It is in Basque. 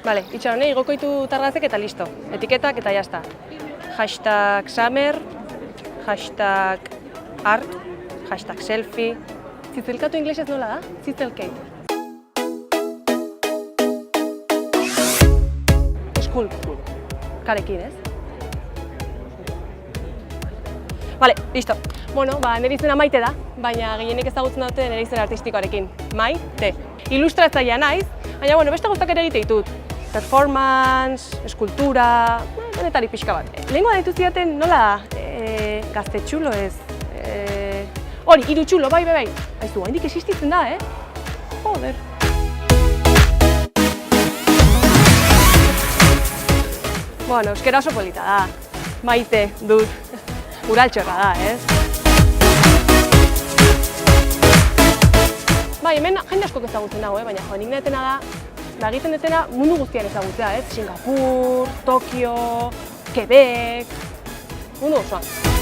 Bale, itxaron, igokoitu targazek eta listo. Etiketak eta jazta. Hashtag summer, hashtag art, hashtag selfie. Zitzelkatu inglesez nola da? Zitzelkate. School. Karekin, ez? Bale, listo. Bueno, nire izena Maite da, baina gehienek ezagutzen dute nire izen artistikoarekin. Maite. Ilustratzailea naiz, baina beste guztak ere egite ditut. Performance, eskultura, denetari pixka bat. Lehengoa deitu zidaten nola da? Gazte txulo ez? Hori, hiru txulo, bai. Aizu, haindik existitzen da, Joder. Bueno, euskera oso polita da. Maite dut. Uraltxorra da, ez? Bai, hemen jende askok ezagutzen dago, baina nik netena da, egiten detena mundu guztian ezagutzea, ez? Singapur, Tokio, Quebec, mundu osoan.